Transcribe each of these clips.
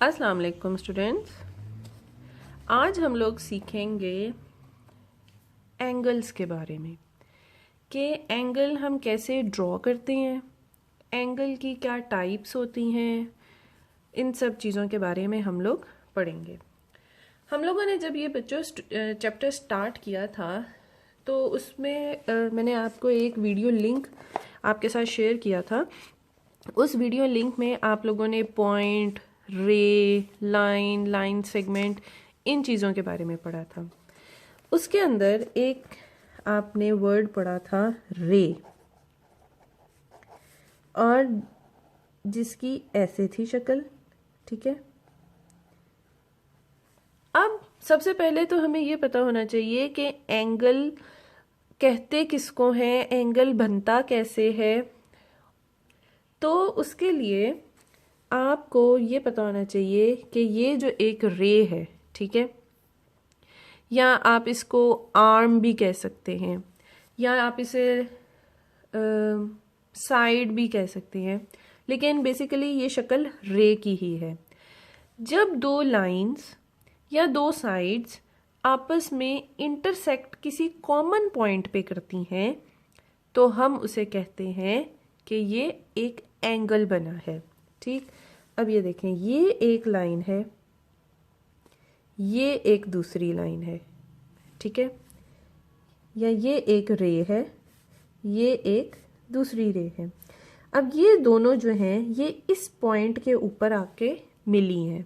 अस्सलाम वालेकुम स्टूडेंट्स। आज हम लोग सीखेंगे एंगल्स के बारे में कि एंगल हम कैसे ड्रॉ करते हैं, एंगल की क्या टाइप्स होती हैं, इन सब चीज़ों के बारे में हम लोग पढ़ेंगे। हम लोगों ने जब ये बच्चों चैप्टर स्टार्ट किया था तो उसमें मैंने आपको एक वीडियो लिंक आपके साथ शेयर किया था। उस वीडियो लिंक में आप लोगों ने पॉइंट, रे, लाइन, लाइन सेगमेंट, इन चीज़ों के बारे में पढ़ा था। उसके अंदर एक आपने वर्ड पढ़ा था रे, और जिसकी ऐसे थी शक्ल। ठीक है, अब सबसे पहले तो हमें ये पता होना चाहिए कि एंगल कहते किसको हैं, एंगल बनता कैसे है। तो उसके लिए आपको ये पता होना चाहिए कि ये जो एक रे है, ठीक है, या आप इसको आर्म भी कह सकते हैं, या आप इसे साइड भी कह सकते हैं, लेकिन बेसिकली ये शक्ल रे की ही है। जब दो लाइंस या दो साइड्स आपस में इंटरसेक्ट किसी कॉमन पॉइंट पे करती हैं तो हम उसे कहते हैं कि ये एक एंगल बना है। ठीक, अब ये देखें, ये एक लाइन है, ये एक दूसरी लाइन है, ठीक है, या ये एक रे है, ये एक दूसरी रे है। अब ये दोनों जो हैं ये इस पॉइंट के ऊपर आके मिली हैं।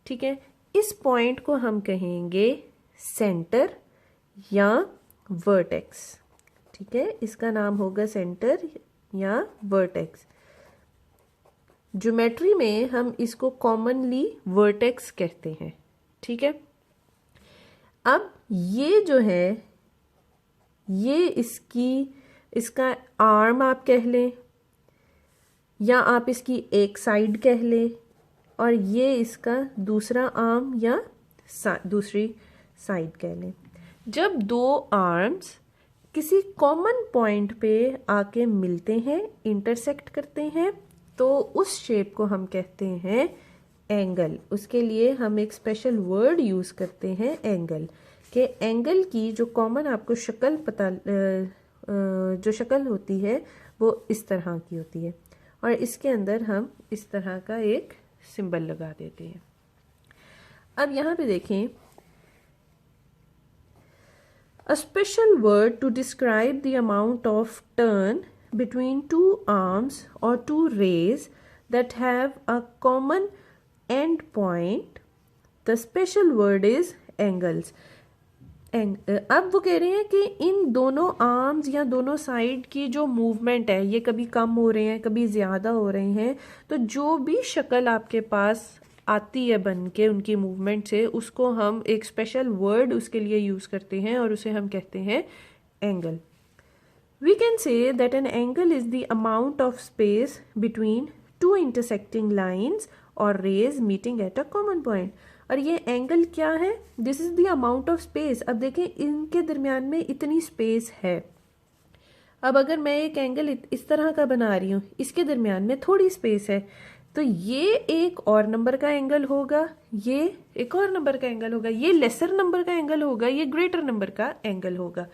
ठीक है, इस पॉइंट को हम कहेंगे सेंटर या वर्टेक्स। ठीक है, इसका नाम होगा सेंटर या वर्टेक्स। ज्योमेट्री में हम इसको कॉमनली वर्टेक्स कहते हैं। ठीक है, अब ये जो है ये इसका आर्म आप कह लें, या आप इसकी एक साइड कह लें, और ये इसका दूसरा आर्म या दूसरी साइड कह लें। जब दो आर्म्स किसी कॉमन पॉइंट पे आके मिलते हैं, इंटरसेक्ट करते हैं, तो उस शेप को हम कहते हैं एंगल। उसके लिए हम एक स्पेशल वर्ड यूज करते हैं एंगल, के एंगल की जो कॉमन आपको शक्ल जो शक्ल होती है वो इस तरह की होती है, और इसके अंदर हम इस तरह का एक सिंबल लगा देते हैं। अब यहाँ पे देखें, a special word to describe the amount of turn between two arms or two rays that have a common end point. The special word is angles. अब वो कह रहे हैं कि इन दोनों आर्म्स या दोनों साइड की जो मूवमेंट है ये कभी कम हो रहे हैं, कभी ज़्यादा हो रहे हैं, तो जो भी शक्ल आपके पास आती है बन के उनकी मूवमेंट से, उसको हम एक स्पेशल वर्ड उसके लिए यूज़ करते हैं और उसे हम कहते हैं angle. We can say that an angle is the amount of space between two intersecting lines और rays meeting at a common point. और ये एंगल क्या है? This is the amount of space. अब देखें, इनके दरमियान में इतनी स्पेस है। अब अगर मैं एक एंगल इस तरह का बना रही हूँ, इसके दरमियान में थोड़ी स्पेस है, तो ये एक और नंबर का एंगल होगा, ये एक और नंबर का एंगल होगा, ये लेसर नंबर का एंगल होगा, ये ग्रेटर नंबर का एंगल होगा।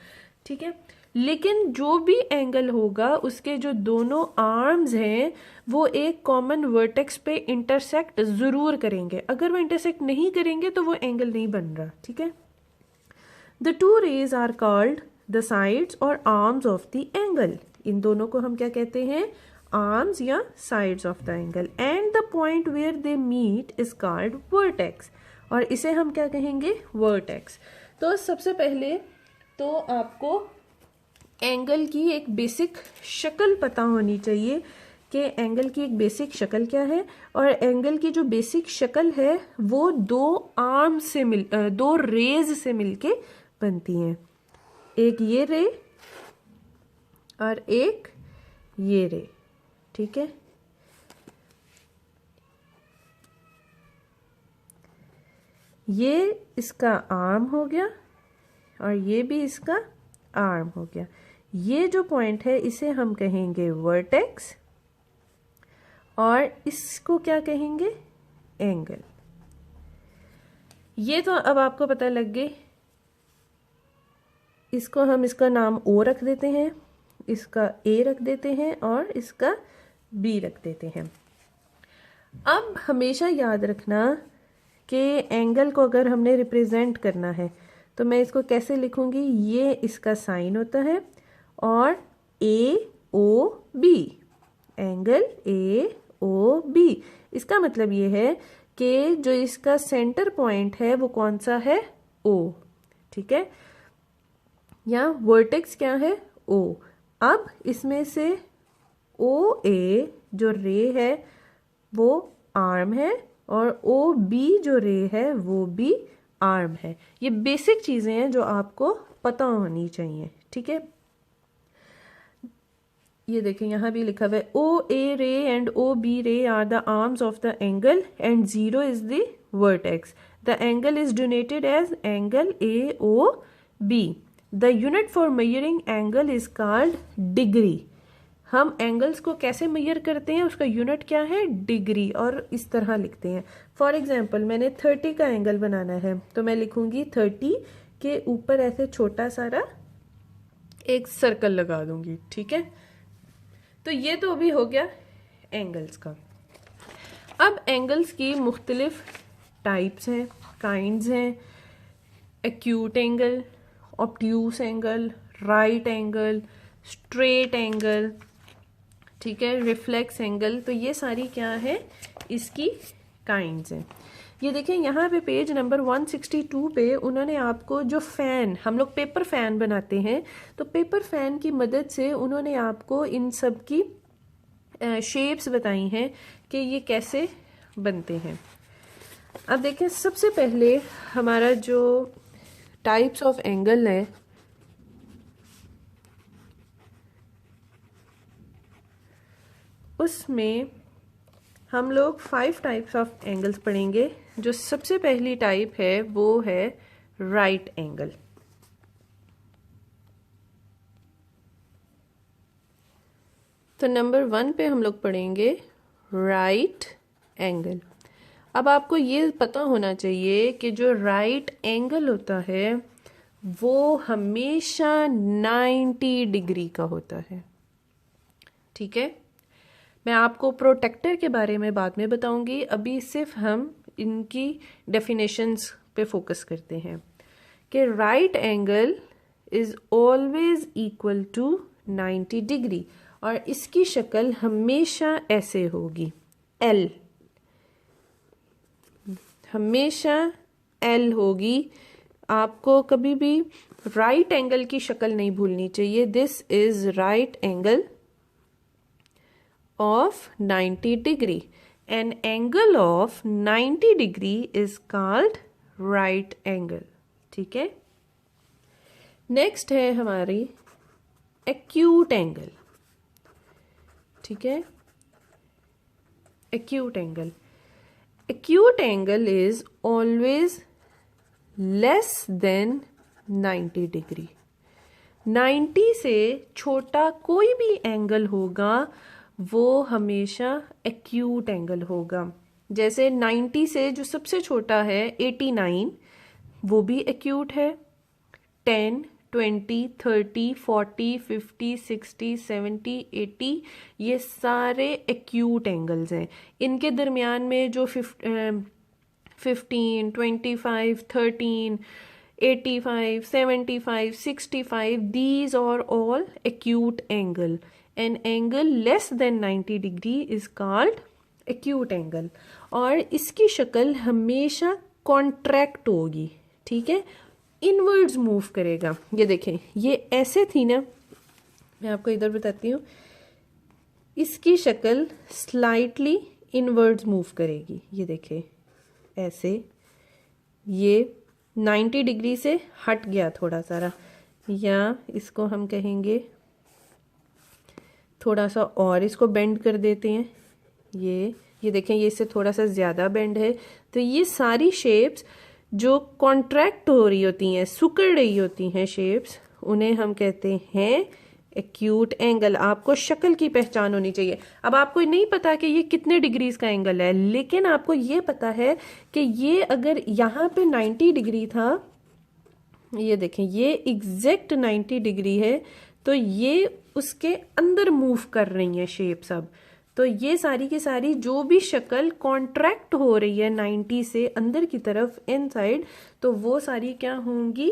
ठीक है, लेकिन जो भी एंगल होगा उसके जो दोनों आर्म्स हैं वो एक कॉमन वर्टेक्स पे इंटरसेक्ट जरूर करेंगे। अगर वो इंटरसेक्ट नहीं करेंगे तो वो एंगल नहीं बन रहा। ठीक है, the two rays are called the sides और आर्म्स ऑफ द एंगल। इन दोनों को हम क्या कहते हैं? आर्म्स या sides of the angle. And the point where they meet is called vertex, और इसे हम क्या कहेंगे? वर्टेक्स। तो सबसे पहले तो आपको एंगल की एक बेसिक शक्ल पता होनी चाहिए कि एंगल की एक बेसिक शक्ल क्या है। और एंगल की जो बेसिक शक्ल है वो दो आर्म से दो रेज से मिलके बनती हैं। एक ये रे और एक ये रे। ठीक है, ये इसका आर्म हो गया और ये भी इसका आर्म हो गया। ये जो पॉइंट है इसे हम कहेंगे वर्टेक्स, और इसको क्या कहेंगे? एंगल। ये तो अब आपको पता लग गए। इसको हम इसका नाम ओ रख देते हैं, इसका ए रख देते हैं और इसका बी रख देते हैं। अब हमेशा याद रखना कि एंगल को अगर हमने रिप्रेजेंट करना है तो मैं इसको कैसे लिखूंगी, ये इसका साइन होता है और A O B, angle A O B. इसका मतलब ये है कि जो इसका सेंटर पॉइंट है वो कौन सा है, ओ, ठीक है, या वर्टेक्स क्या है, ओ। अब इसमें से ओ ए जो रे है वो आर्म है और ओ बी जो रे है वो भी आर्म है। ये बेसिक चीजें हैं जो आपको पता होनी चाहिए, ठीक है। ये देखें यहाँ भी लिखा हुआ है O A ray and O B ray are the arms of the angle and 0 is the vertex. The angle is donated as angle A O B. The unit for measuring angle is called degree. हम angles को कैसे major करते हैं, उसका unit क्या है, degree, और इस तरह लिखते हैं। फॉर एग्जांपल मैंने 30 का एंगल बनाना है तो मैं लिखूंगी 30 के ऊपर ऐसे छोटा सारा एक सर्कल लगा दूंगी, ठीक है। तो ये तो अभी हो गया एंगल्स का। अब एंगल्स की मुख्तलिफ टाइप्स हैं, काइंड्स हैं। Acute angle, obtuse angle, right angle, straight angle, ठीक है, रिफ्लेक्स एंगल। तो ये सारी क्या है, इसकी काइंड्स हैं। ये देखें यहाँ पे पेज नंबर 162 पे उन्होंने आपको जो फैन, हम लोग पेपर फैन बनाते हैं, तो पेपर फैन की मदद से उन्होंने आपको इन सब की शेप्स बताई हैं कि ये कैसे बनते हैं। अब देखें सबसे पहले हमारा जो टाइप्स ऑफ एंगल है, उसमें हम लोग 5 टाइप्स ऑफ एंगल्स पढ़ेंगे। जो सबसे पहली टाइप है वो है राइट एंगल। तो नंबर 1 पे हम लोग पढ़ेंगे राइट एंगल। अब आपको ये पता होना चाहिए कि जो राइट एंगल होता है वो हमेशा 90 डिग्री का होता है, ठीक है। मैं आपको प्रोटेक्टर के बारे में बाद में बताऊंगी, अभी सिर्फ हम इनकी डेफिनेशंस पे फोकस करते हैं कि right angle is always equal to 90 degree और इसकी शक्ल हमेशा ऐसे होगी, एल, हमेशा एल होगी। आपको कभी भी राइट एंगल की शक्ल नहीं भूलनी चाहिए। This is right angle of 90 degree. An angle of 90 degree is called right angle, ठीक है। नेक्स्ट है हमारी एक्यूट एंगल, ठीक है। Acute angle, acute angle is always less than 90 degree. 90 से छोटा कोई भी एंगल होगा वो हमेशा एक्यूट एंगल होगा। जैसे 90 से जो सबसे छोटा है 89, वो भी एक्यूट है। 10, 20, 30, 40, 50, 60, 70, 80 ये सारे एक्यूट एंगल्स हैं। इनके दरमियान में जो 15, 25, 13, 85, 75, 65, these are all acute angle. An angle less than 90 degree is called acute angle. और इसकी शक्ल हमेशा कॉन्ट्रैक्ट होगी, ठीक है, इनवर्ड्स मूव करेगा। ये देखें, ये ऐसे थी ना, मैं आपको इधर बताती हूँ, इसकी शक्ल स्लाइटली इनवर्ड्स मूव करेगी। ये देखें ऐसे, ये 90 डिग्री से हट गया थोड़ा सारा, या इसको हम कहेंगे थोड़ा सा और इसको बेंड कर देते हैं। ये देखें, ये इससे थोड़ा सा ज़्यादा बेंड है। तो ये सारी शेप्स जो कॉन्ट्रैक्ट हो रही होती हैं, सिकुड़ रही होती हैं शेप्स, उन्हें हम कहते हैं एक्यूट एंगल। आपको शक्ल की पहचान होनी चाहिए। अब आपको नहीं पता कि ये कितने डिग्रीज का एंगल है, लेकिन आपको ये पता है कि ये अगर यहाँ पे 90 डिग्री था, ये देखें ये एग्जैक्ट 90 डिग्री है, तो ये उसके अंदर मूव कर रही है शेप सब। तो ये सारी की सारी जो भी शक्ल कॉन्ट्रैक्ट हो रही है 90 से अंदर की तरफ इनसाइड, तो वो सारी क्या होंगी,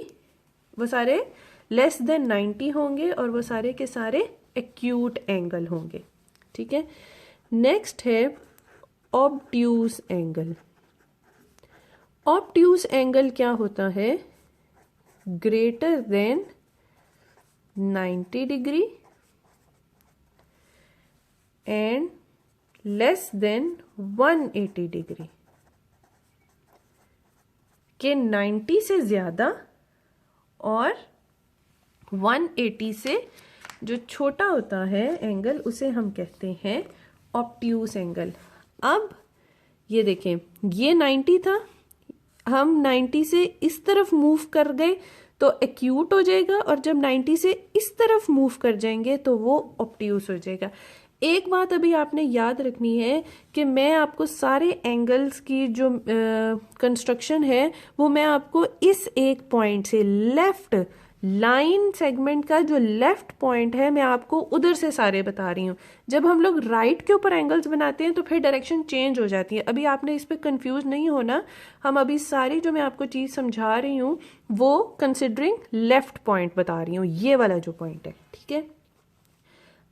वो सारे लेस देन 90 होंगे और वो सारे के सारे एक्यूट एंगल होंगे। ठीक है, नेक्स्ट है ऑब्ट्यूज एंगल। ऑब्ट्यूज एंगल क्या होता है, greater than 90 degree and less than 180 degree, के 90 से ज्यादा और 180 से जो छोटा होता है एंगल उसे हम कहते हैं ऑब्ट्यूज एंगल। अब ये देखें ये 90 था, हम 90 से इस तरफ मूव कर गए तो एक्यूट हो जाएगा, और जब 90 से इस तरफ मूव कर जाएंगे तो वो ऑब्ट्यूज हो जाएगा। एक बात अभी आपने याद रखनी है कि मैं आपको सारे एंगल्स की जो कंस्ट्रक्शन है वो मैं आपको इस एक पॉइंट से, लेफ्ट लाइन सेगमेंट का जो लेफ्ट पॉइंट है, मैं आपको उधर से सारे बता रही हूँ। जब हम लोग राइट के ऊपर एंगल्स बनाते हैं तो फिर डायरेक्शन चेंज हो जाती है। अभी आपने इस पे कंफ्यूज नहीं होना, हम अभी सारी जो मैं आपको चीज समझा रही हूँ वो कंसिडरिंग लेफ्ट पॉइंट बता रही हूँ, ये वाला जो पॉइंट है। ठीक है,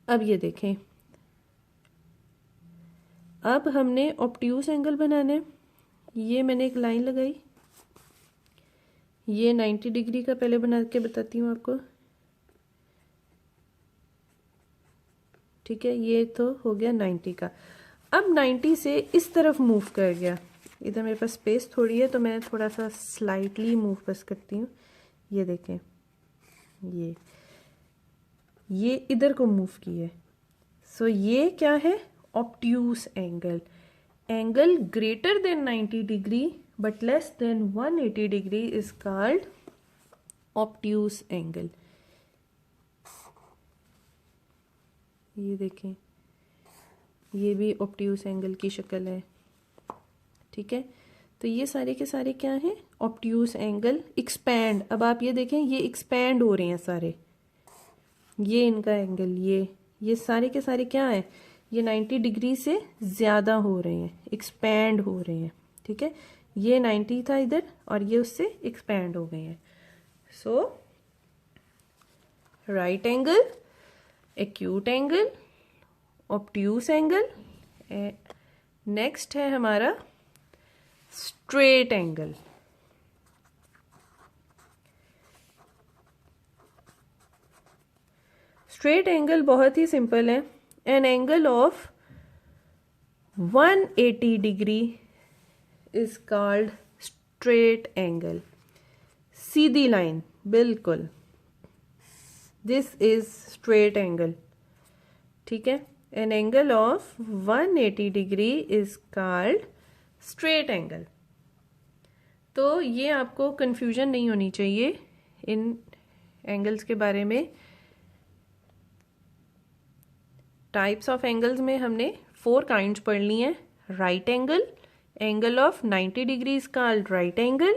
अब ये देखें, अब हमने ऑब्ट्यूज एंगल बनाना है। ये मैंने एक लाइन लगाई, ये 90 डिग्री का पहले बना के बताती हूँ आपको। ठीक है, ये तो हो गया 90 का। अब 90 से इस तरफ मूव कर गया, इधर मेरे पास स्पेस थोड़ी है तो मैं थोड़ा सा स्लाइटली मूव बस करती हूँ। ये देखें, ये इधर को मूव की है, सो ये क्या है, obtuse angle. Angle greater than 90 degree but less than 180 degree is called obtuse angle। ये देखें, ये भी obtuse angle की शक्ल है। ठीक है, तो ये सारे के सारे क्या हैं, obtuse angle expand। अब आप ये देखें, ये expand हो रहे हैं सारे, ये इनका एंगल, ये सारे के सारे क्या है, ये 90 डिग्री से ज्यादा हो रहे हैं, एक्सपैंड हो रहे हैं। ठीक है, ये 90 था इधर और ये उससे एक्सपैंड हो गए हैं। So right angle, acute angle, obtuse angle. Next है हमारा स्ट्रेट एंगल। स्ट्रेट एंगल बहुत ही सिंपल है, an angle of 180 degree is called straight angle। सीधी लाइन, बिल्कुल, this is straight angle। ठीक है, an angle of 180 degree is called straight angle। तो ये आपको confusion नहीं होनी चाहिए इन एंगल्स के बारे में। टाइप्स ऑफ एंगल्स में हमने 4 काइंड्स पढ़ ली हैं। Right angle, angle of 90 degree is called right angle।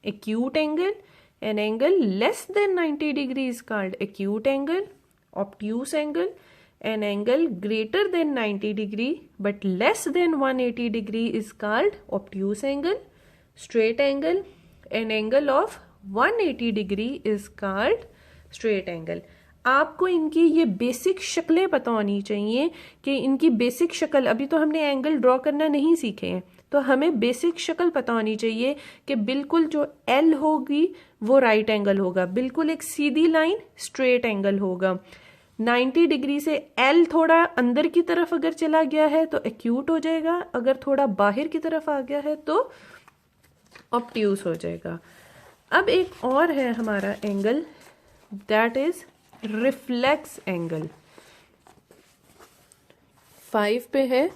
acute angle, an angle less than 90 degree is called acute angle। obtuse angle, an angle greater than 90 degree but less than 180 degree is called obtuse angle। straight angle, an angle of 180 degree is called straight angle। आपको इनकी ये basic शक्लें पता होनी चाहिए कि इनकी basic शक्ल, अभी तो हमने एंगल ड्रॉ करना नहीं सीखे हैं, तो हमें बेसिक शक्ल पता होनी चाहिए कि बिल्कुल जो एल होगी वो राइट एंगल होगा, बिल्कुल एक सीधी लाइन स्ट्रेट एंगल होगा। 90 डिग्री से एल थोड़ा अंदर की तरफ अगर चला गया है तो एक्यूट हो जाएगा, अगर थोड़ा बाहर की तरफ आ गया है तो ऑब्ट्यूज हो जाएगा। अब एक और है हमारा angle, that is reflex angle. 5 पे है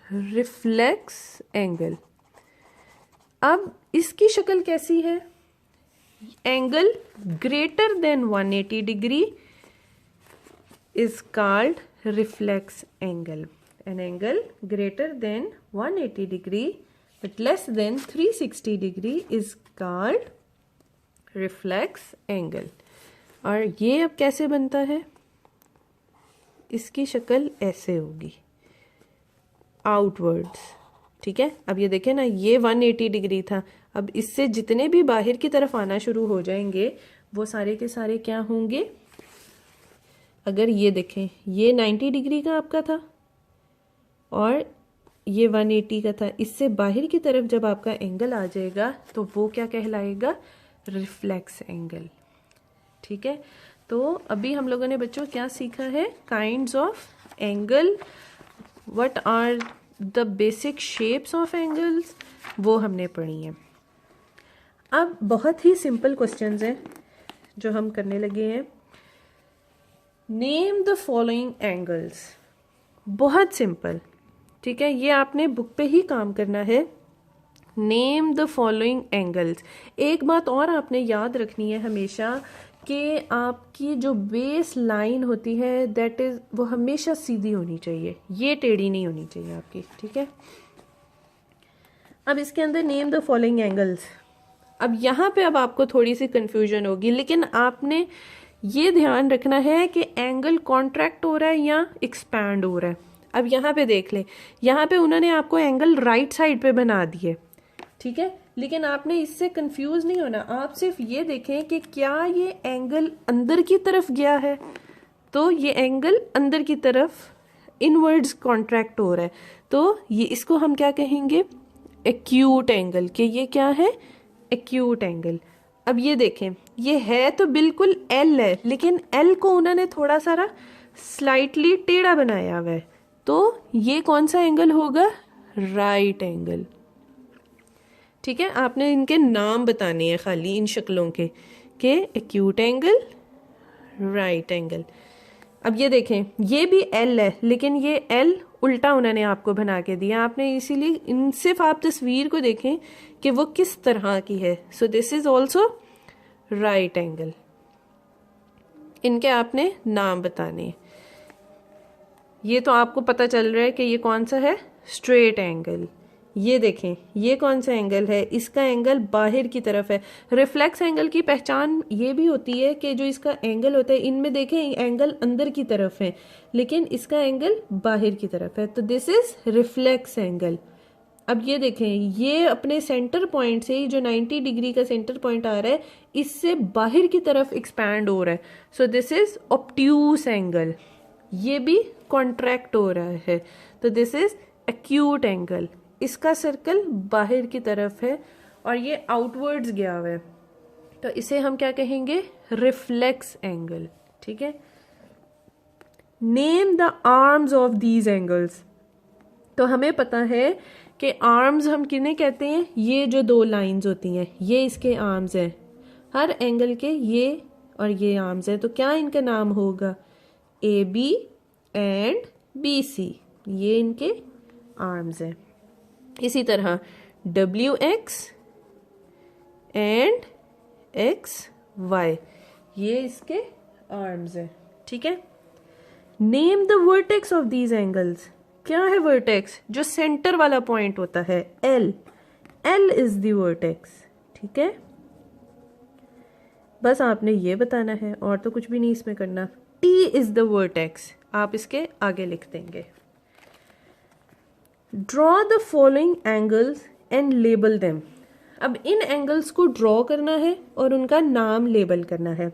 रिफ्लेक्स एंगल। अब इसकी शक्ल कैसी है, angle greater than 180 degree is called reflex angle. An angle greater than 180 degree but less than 360 degree is called reflex angle. और ये अब कैसे बनता है, इसकी शक्ल ऐसे होगी, आउटवर्ड्स, ठीक है। अब ये देखें ना, ये 180 डिग्री था, अब इससे जितने भी बाहर की तरफ आना शुरू हो जाएंगे वो सारे के सारे क्या होंगे, अगर ये देखें ये 90 डिग्री का आपका था और ये 180 का था, इससे बाहर की तरफ जब आपका एंगल आ जाएगा तो वो क्या कहलाएगा, रिफ्लेक्स एंगल, ठीक है। तो अभी हम लोगों ने बच्चों क्या सीखा है, kinds of angle, what are the basic shapes of angles, वो हमने पढ़ी है। अब बहुत ही सिंपल क्वेश्चंस हैं जो हम करने लगे हैं। नेम द फॉलोइंग एंगल्स, बहुत सिंपल, ठीक है, ये आपने बुक पे ही काम करना है। Name the following angles. एक बात और आपने याद रखनी है हमेशा कि आपकी जो बेस लाइन होती है दैट इज, वो हमेशा सीधी होनी चाहिए, ये टेढ़ी नहीं होनी चाहिए आपकी, ठीक है। अब इसके अंदर नेम द फॉलोइंग एंगल्स, अब यहाँ पे अब आपको थोड़ी सी कंफ्यूजन होगी, लेकिन आपने ये ध्यान रखना है कि एंगल कॉन्ट्रैक्ट हो रहा है या एक्सपैंड हो रहा है। अब यहाँ पे देख लें, यहाँ पे उन्होंने आपको एंगल राइट साइड पे बना दिए, ठीक है, लेकिन आपने इससे कंफ्यूज नहीं होना, आप सिर्फ ये देखें कि क्या ये एंगल अंदर की तरफ गया है, तो ये एंगल अंदर की तरफ इनवर्ड्स कॉन्ट्रैक्ट हो रहा है, तो ये इसको हम क्या कहेंगे, एक्यूट एंगल, कि ये क्या है, एक्यूट एंगल। अब ये देखें, ये है तो बिल्कुल एल है, लेकिन एल को उन्होंने थोड़ा सारा स्लाइटली टेढ़ा बनाया हुआ है, तो ये कौन सा एंगल होगा, राइट एंगल, ठीक है। आपने इनके नाम बताने हैं खाली इन शक्लों के, कि एक्यूट एंगल, राइट एंगल। अब ये देखें, ये भी एल है, लेकिन ये एल उल्टा उन्होंने आपको बना के दिया, आपने इसीलिए इन सिर्फ आप तस्वीर को देखें कि वो किस तरह की है। So this is also right angle, इनके आपने नाम बताने। ये तो आपको पता चल रहा है कि ये कौन सा है, स्ट्रेट एंगल। ये देखें, ये कौन सा एंगल है, इसका एंगल बाहर की तरफ है। रिफ्लेक्स एंगल की पहचान ये भी होती है कि जो इसका एंगल होता है, इनमें देखें एंगल अंदर की तरफ है लेकिन इसका एंगल बाहर की तरफ है, तो दिस इज रिफ्लेक्स एंगल। अब ये देखें, ये अपने सेंटर पॉइंट से जो 90 डिग्री का सेंटर पॉइंट आ रहा है, इससे बाहर की तरफ एक्सपैंड हो रहा है, so this is obtuse angle. ये भी कॉन्ट्रैक्ट हो रहा है, तो दिस इज एक्यूट एंगल। इसका सर्कल बाहर की तरफ है और ये आउटवर्ड्स गया हुआ है, तो इसे हम क्या कहेंगे, रिफ्लेक्स एंगल, ठीक है। Name the arms of these angles, तो हमें पता है कि आर्म्स हम किन्हें कहते हैं, ये जो दो लाइंस होती हैं ये इसके आर्म्स हैं, हर एंगल के ये और ये आर्म्स हैं, तो क्या इनका नाम होगा, A B and B C, ये इनके आर्म्स हैं। इसी तरह W X and X Y, ये इसके आर्म्स हैं, ठीक है। Name the vertex of these angles, क्या है वर्टेक्स, जो सेंटर वाला पॉइंट होता है, L, L is the vertex, ठीक है। बस आपने ये बताना है और तो कुछ भी नहीं इसमें करना। टी इज द वर्टेक्स, आप इसके आगे लिख देंगे। Draw the following angles and label them, अब इन एंगल्स को ड्रॉ करना है और उनका नाम लेबल करना है।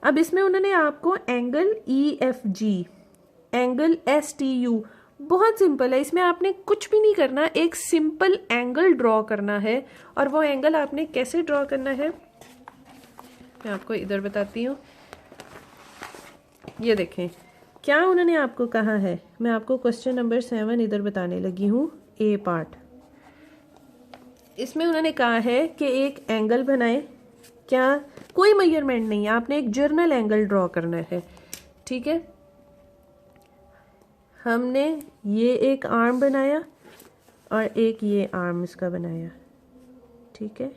अब इसमें उन्होंने आपको angle E F G, angle S T U, बहुत सिंपल है, इसमें आपने कुछ भी नहीं करना, एक सिंपल एंगल ड्रॉ करना है। और वो एंगल आपने कैसे ड्रॉ करना है, मैं आपको इधर बताती हूँ। ये देखें, क्या उन्होंने आपको कहा है, मैं आपको क्वेश्चन नंबर 7 इधर बताने लगी हूँ, ए पार्ट। इसमें उन्होंने कहा है कि एक एंगल बनाए, क्या कोई मेजरमेंट नहीं, आपने एक जर्नल एंगल ड्रॉ करना है, ठीक है। हमने ये एक आर्म बनाया और एक ये आर्म इसका बनाया, ठीक है,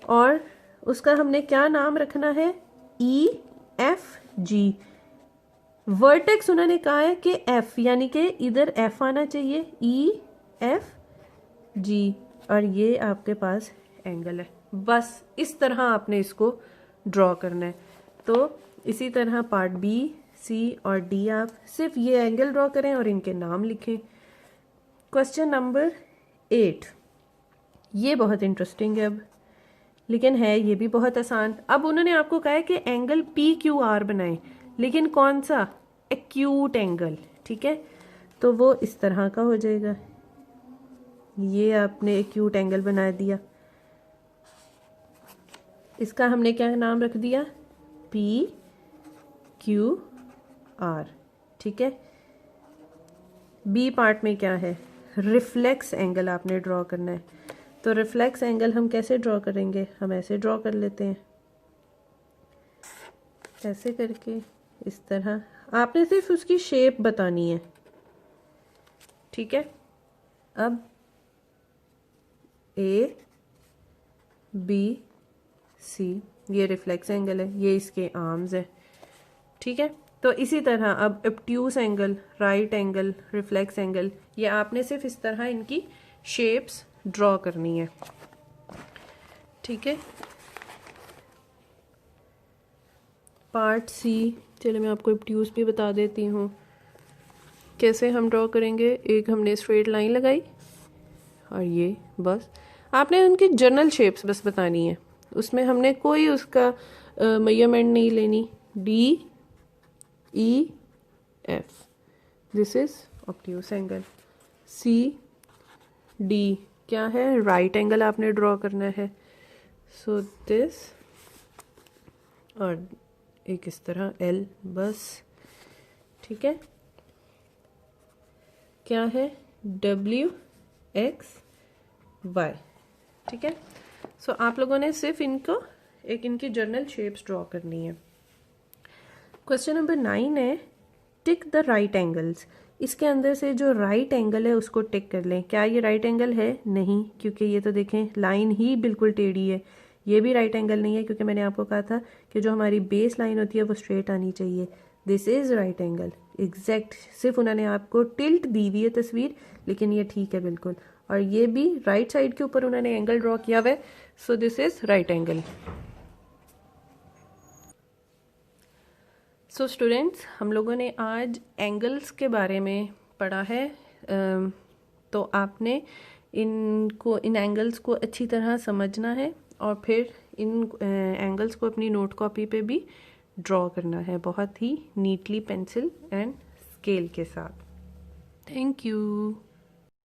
और उसका हमने क्या नाम रखना है, ई एफ जी, वर्टेक्स उन्होंने कहा है कि एफ, यानी कि इधर एफ आना चाहिए, ई एफ जी, और ये आपके पास एंगल है। बस इस तरह आपने इसको ड्रॉ करना है। तो इसी तरह पार्ट बी, सी और डी आप सिर्फ ये एंगल ड्रॉ करें और इनके नाम लिखें। क्वेश्चन नंबर 8, ये बहुत इंटरेस्टिंग है अब, लेकिन है ये भी बहुत आसान। अब उन्होंने आपको कहा है कि एंगल पी क्यू आर बनाएं, लेकिन कौन सा? एक्यूट एंगल, ठीक है। तो वो इस तरह का हो जाएगा, ये आपने एक्यूट एंगल बना दिया। इसका हमने क्या नाम रख दिया? पी क्यू आर, ठीक है। बी पार्ट में क्या है? रिफ्लेक्स एंगल आपने ड्रॉ करना है। तो रिफ्लेक्स एंगल हम कैसे ड्रॉ करेंगे? हम ऐसे ड्रॉ कर लेते हैं, ऐसे करके, इस तरह। आपने सिर्फ उसकी शेप बतानी है, ठीक है। अब ए बी सी, ये रिफ्लेक्स एंगल है, ये इसके आर्म्स है, ठीक है। तो इसी तरह अब obtuse angle, right angle, reflex angle, ये आपने सिर्फ इस तरह इनकी शेप्स ड्रॉ करनी है, ठीक है। पार्ट सी, चलो मैं आपको ऑब्ट्यूस भी बता देती हूँ कैसे हम ड्रॉ करेंगे। एक हमने स्ट्रेट लाइन लगाई और ये बस आपने उनकी जनरल शेप्स बस बतानी है, उसमें हमने कोई उसका मेजरमेंट नहीं लेनी। D E F, this is obtuse angle. C D क्या है? राइट एंगल आपने ड्रॉ करना है, सो दिस, और एक इस तरह एल, बस, ठीक है। क्या है? डब्ल्यू एक्स वाई, ठीक है। सो आप लोगों ने सिर्फ इनको एक इनकी जर्नल शेप्स ड्रॉ करनी है। क्वेश्चन नंबर 9 है, टिक द राइट एंगल्स। इसके अंदर से जो राइट एंगल है उसको टिक कर लें। क्या ये राइट एंगल है? नहीं, क्योंकि ये तो देखें लाइन ही बिल्कुल टेढ़ी है। ये भी राइट एंगल नहीं है, क्योंकि मैंने आपको कहा था कि जो हमारी बेस लाइन होती है वो स्ट्रेट आनी चाहिए। This is right angle, exact. सिर्फ उन्होंने आपको टिल्ट दी हुई है तस्वीर, लेकिन ये ठीक है बिल्कुल। और ये भी राइट साइड के ऊपर उन्होंने एंगल ड्रॉ किया हुआ है, so this is right angle. So students, हम लोगों ने आज एंगल्स के बारे में पढ़ा है। तो आपने इन एंगल्स को अच्छी तरह समझना है और फिर इन एंगल्स को अपनी नोट कॉपी पे भी ड्रॉ करना है, बहुत ही नीटली पेंसिल एंड स्केल के साथ। Thank you.